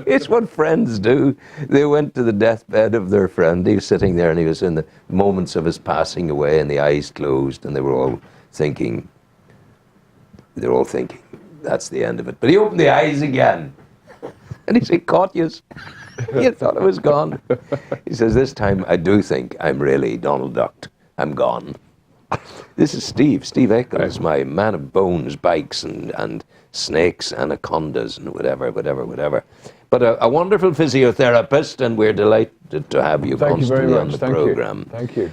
It's what friends do. They went to the deathbed of their friend. He was sitting there and he was in the moments of his passing away and the eyes closed and they were all thinking, that's the end of it. But he opened the eyes again and he said, caught yous. You thought I was gone. He says, this time I do think I'm really Donald Duck. I'm gone. This is Steve Eccles, my man of bones, bikes and snakes, anacondas and whatever. But a wonderful physiotherapist, and we're delighted to have you constantly on the program. Thank you.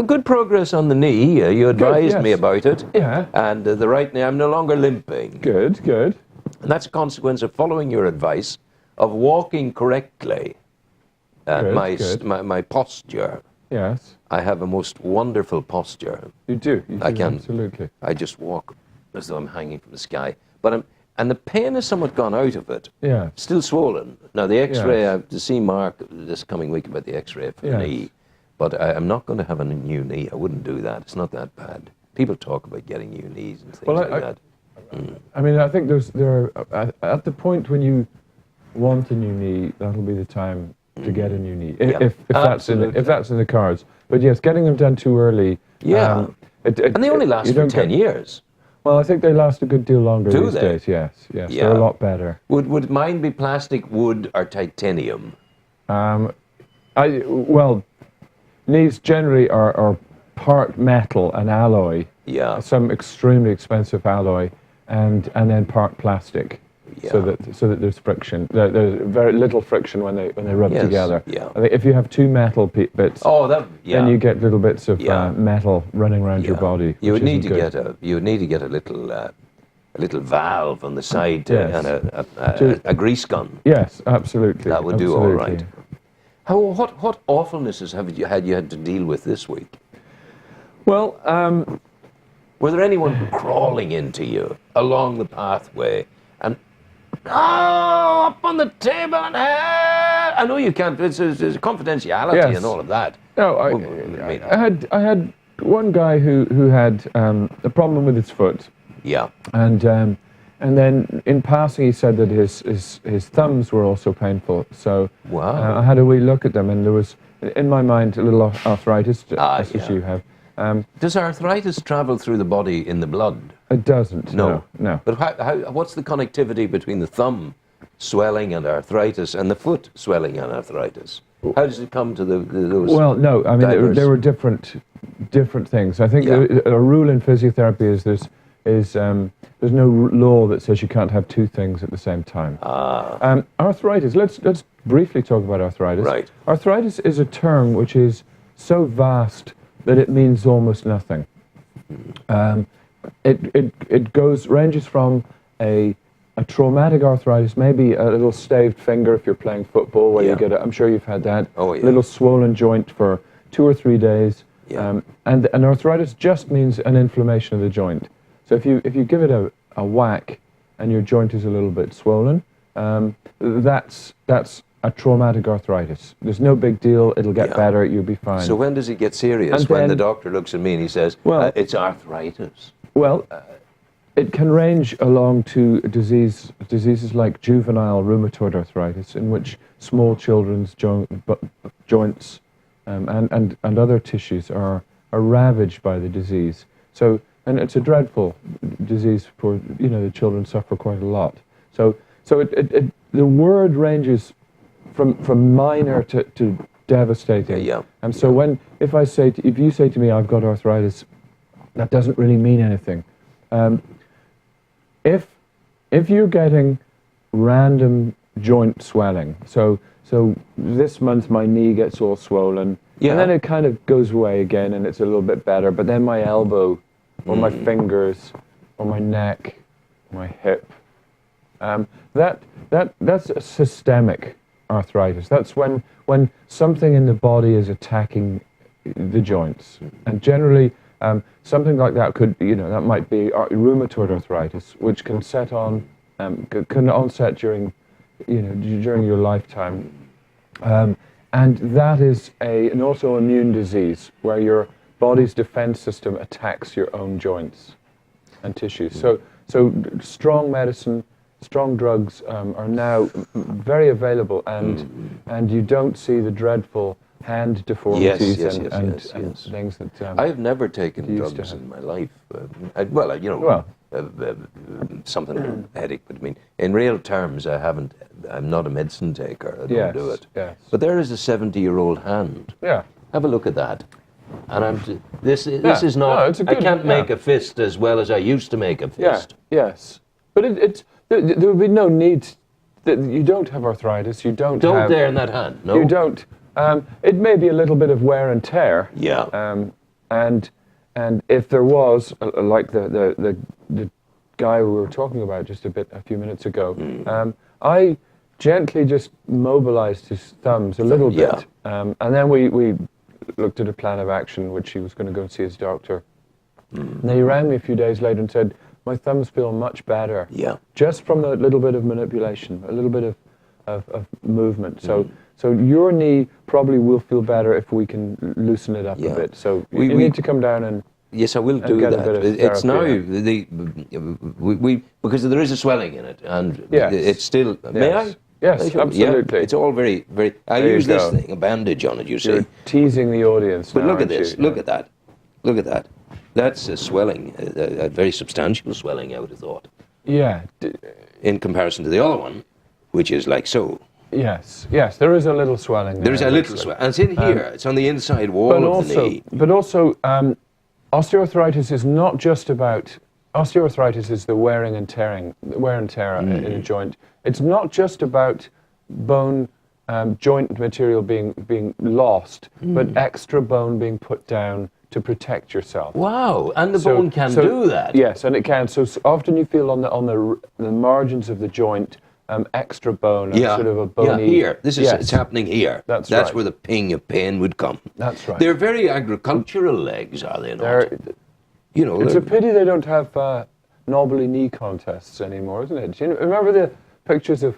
Good progress on the knee. You advised me about it. Yeah. And the right knee, I'm no longer limping. Good. And that's a consequence of following your advice of walking correctly. My posture. Yes. I have a most wonderful posture. You do. Absolutely. I just walk as though I'm hanging from the sky. And the pain has somewhat gone out of it. Yeah. Still swollen. Now the X-ray, I have to see Mark this coming week about the X-ray for the knee. But I'm not going to have a new knee. I wouldn't do that. It's not that bad. People talk about getting new knees and things like that. I mean, I think there are at the point when you want a new knee, that'll be the time to get a new knee, if that's in the cards. But yes, getting them done too early. Yeah. And they only last for 10 years. Well, I think they last a good deal longer these days. Yes. Yeah. They're a lot better. Would mine be plastic, wood, or titanium? Knees generally are part metal and alloy. Yeah. Some extremely expensive alloy, and then part plastic. Yeah. So that there's friction. There's very little friction when they rub together. Yeah. I think if you have two metal bits, then you get little bits of metal running around your body. You would need to get a little valve on the side and a grease gun. Yes, absolutely. That would do all right. What awfulnesses have you had to deal with this week? Well, were there anyone crawling into you along the pathway and up on the table and I know you can't. It's confidentiality and all of that. No, I had one guy who had a problem with his foot. Yeah. And then in passing he said that his thumbs were also painful. So I had a wee look at them and there was, in my mind, a little arthritis, as you have. Does arthritis travel through the body in the blood? It doesn't. No. But what's the connectivity between the thumb swelling and arthritis and the foot swelling and arthritis? How does it come to those? Well, no. I mean, there were different things. I think a rule in physiotherapy is there's no law that says you can't have two things at the same time. Arthritis. Let's briefly talk about arthritis. Right. Arthritis is a term which is so vast that it means almost nothing. It ranges from a traumatic arthritis, maybe a little staved finger if you're playing football, where you get I'm sure you've had that. Oh, yeah. Little swollen joint for 2 or 3 days. Yeah. And arthritis just means an inflammation of the joint. So if you give it a whack and your joint is a little bit swollen, that's a traumatic arthritis. There's no big deal. It'll get better. You'll be fine. So when does it get serious? And when the doctor looks at me and he says, it's arthritis. Well, it can range along to diseases like juvenile rheumatoid arthritis, in which small children's joints and other tissues are ravaged by the disease. So, and it's a dreadful disease for, the children suffer quite a lot. So the word ranges from minor to devastating. Yeah. And so if you say to me, I've got arthritis, that doesn't really mean anything. If you're getting random joint swelling, so this month my knee gets all swollen, and then it kind of goes away again and it's a little bit better, but then my elbow or my fingers or my neck, my hip, that's a systemic arthritis. That's when something in the body is attacking the joints, and generally something like that that might be rheumatoid arthritis, which can can onset during your lifetime, and that is an autoimmune disease where your body's defense system attacks your own joints and tissues. So strong medicine, strong drugs are now very available, and you don't see the dreadful hand deformities and things that I've never taken used to drugs have. in my life. Something headache, but I mean, in real terms, I haven't. I'm not a medicine taker. I don't do it. Yes. But there is a 70-year-old hand. Yeah. Have a look at that. And this is not. No, it's a I good, can't make a fist as well as I used to make a fist. Yes. But there would be no need. That you don't have arthritis. You don't. Don't there in that hand. No. You don't. It may be a little bit of wear and tear. Yeah. And if there was, like the guy we were talking about just a few minutes ago, I gently just mobilized his thumbs a little bit, and then we looked at a plan of action, which he was going to go and see his doctor. And then he rang me a few days later and said, my thumbs feel much better. Yeah. Just from a little bit of manipulation, a little bit of movement. So your knee probably will feel better if we can loosen it up a bit. So you need to come down and yes, I will do get that. a bit of It's now therapy. we because there is a swelling in it, and it's still. May I? Yes, absolutely. Yeah, it's all very, very. I There you use this go. thing, a bandage on it. You see. You're teasing the audience. But now, look at aren't this. you? Look at that. Look at that. That's a swelling, a very substantial swelling, I would have thought, Yeah. in comparison to the other one, which is like so. Yes. There is a little swelling. There is a little swelling, and it's in here. It's on the inside wall of the knee. But also, osteoarthritis is not just about. Osteoarthritis is the wear and tear in a joint. It's not just about bone, joint material being lost, but extra bone being put down to protect yourself. Wow, and the bone can do that. Yes, and it can. So often you feel on the margins of the joint extra bone, sort of a bony. Yeah, here. It's happening here. That's right. right. Where the ping of pain would come. That's right. They're very agricultural legs, are they not? It's a pity they don't have knobbly knee contests anymore, isn't it? Do you remember the pictures of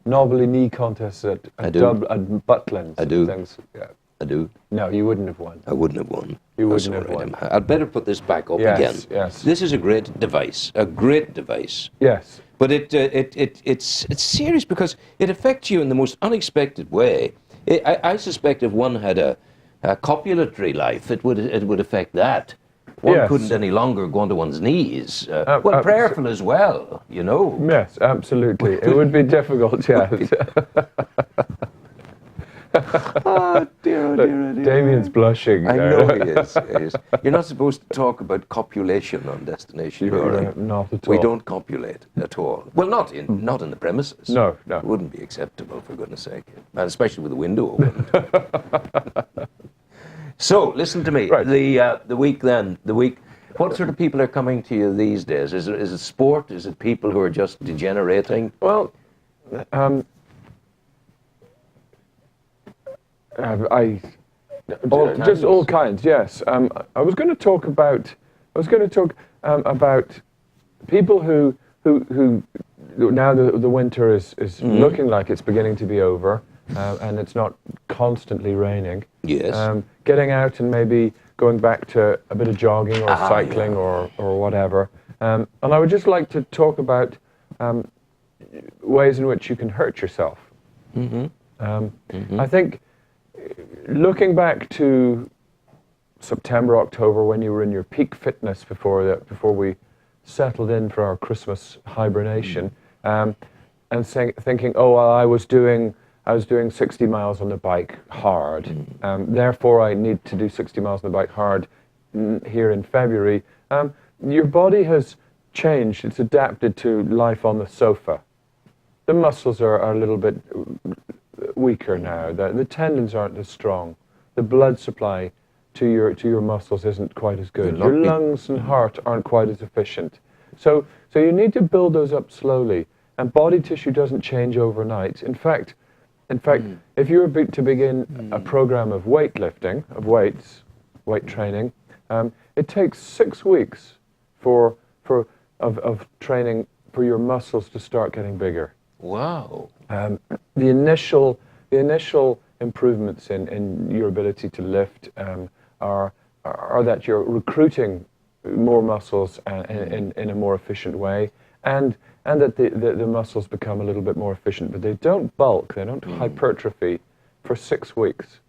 knobbly knee contests at Butlins? I do. Things? Yeah. I do. No, you wouldn't have won. I wouldn't have won. You wouldn't have won. I'd better put this back up again. Yes. This is a great device. A great device. Yes. But it's serious because it affects you in the most unexpected way. I suspect if one had a copulatory life, it would affect that. One couldn't any longer go onto one's knees. Prayerful as well, you know. Yes, absolutely. It would be difficult, yes. Oh dear. Damien's blushing. I know he is. You're not supposed to talk about copulation on Destination Newry. Not at all. We don't copulate at all. Well, not in the premises. No. It wouldn't be acceptable, for goodness sake. And especially with the window open. So, listen to me. Right. The week. What sort of people are coming to you these days? Is it sport? Is it people who are just degenerating? Well, all kinds. Yes. I was going to talk about people who now the winter is looking like it's beginning to be over, and it's not constantly raining. Yes. Getting out and maybe going back to a bit of jogging or cycling or whatever. And I would just like to talk about ways in which you can hurt yourself. I think looking back to September, October, when you were in your peak fitness before we settled in for our Christmas hibernation, and thinking, oh, well, I was doing 60 miles on the bike hard, therefore I need to do 60 miles on the bike hard here in February. Your body has changed. It's adapted to life on the sofa. The muscles are a little bit weaker now. The tendons aren't as strong. The blood supply to your muscles isn't quite as good. Your lungs and heart aren't quite as efficient. So you need to build those up slowly. And body tissue doesn't change overnight. In fact, if you were to begin a program of weightlifting, of weight training, it takes 6 weeks of training for your muscles to start getting bigger. Wow. The initial improvements in your ability to lift are that you're recruiting more muscles in a more efficient way, and and that the muscles become a little bit more efficient, but they don't bulk, they don't hypertrophy for 6 weeks.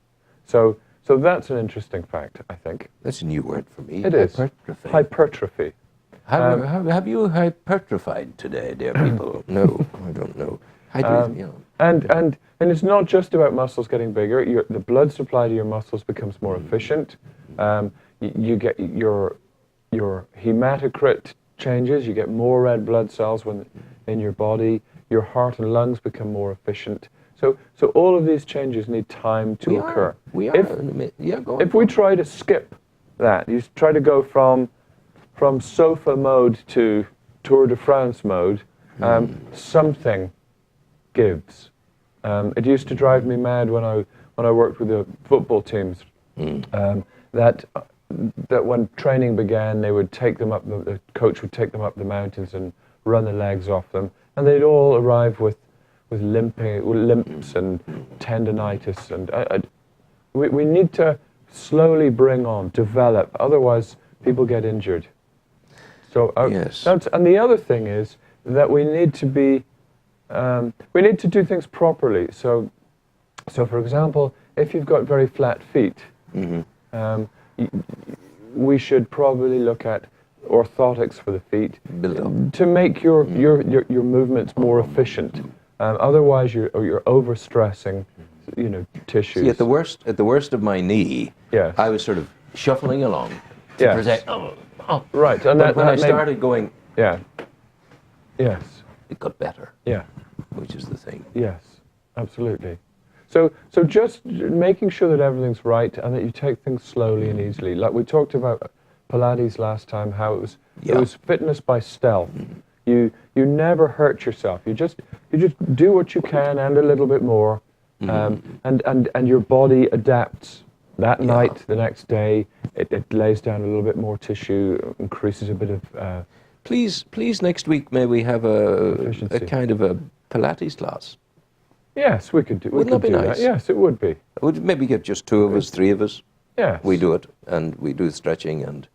So that's an interesting fact, I think. That's a new word for me. It is. Hypertrophy. Hypertrophy. Have you hypertrophied today, dear people? No, I don't know. And it's not just about muscles getting bigger. The blood supply to your muscles becomes more efficient. You get your hematocrit changes. You get more red blood cells in your body. Your heart and lungs become more efficient. So all of these changes need time to occur. If we try to skip that, you try to go from sofa mode to Tour de France mode, something gives. It used to drive me mad when I worked with the football teams, that when training began, they would take them up. The coach would take them up the mountains and run the legs off them, and they'd all arrive with limps and tendinitis, and we need to slowly develop. Otherwise, people get injured. So yes. And the other thing is that we need to do things properly. So for example, if you've got very flat feet, we should probably look at orthotics for the feet to make your movements more efficient. Otherwise, you're overstressing, tissues. See, at the worst of my knee, yes. I was sort of shuffling along to yes. protect. Right, and but when I started going, yes, it got better. Yeah, which is the thing. Yes, absolutely. So just making sure that everything's right and that you take things slowly and easily. Like we talked about Pilates last time, how it was fitness by stealth. You never hurt yourself. You just do what you can and a little bit more, and your body adapts. That night, the next day, it lays down a little bit more tissue, increases a bit of. Please, next week may we have a kind of a Pilates class. Yes, we could do. Wouldn't that be nice? That. Yes, it would be. Would maybe get just 2 of us, 3 of us. Yes. We do it, and we do stretching, and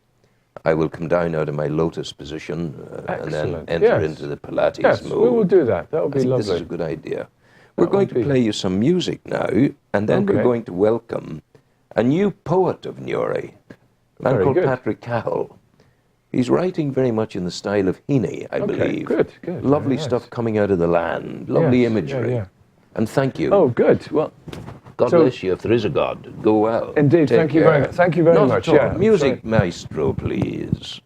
I will come down out of my lotus position and then enter into the Pilates mode. Yes, we will do that. That will be lovely. This is a good idea. We're going to play you some music now, and then we're going to welcome a new poet of Newry, a man called Patrick Cahill. He's writing very much in the style of Heaney, I believe. Good. Lovely stuff coming out of the land, lovely imagery. Yeah. And thank you. Oh, good. Well, God bless you if there is a God. Go well. Indeed. Thank you very much. Music, maestro, please.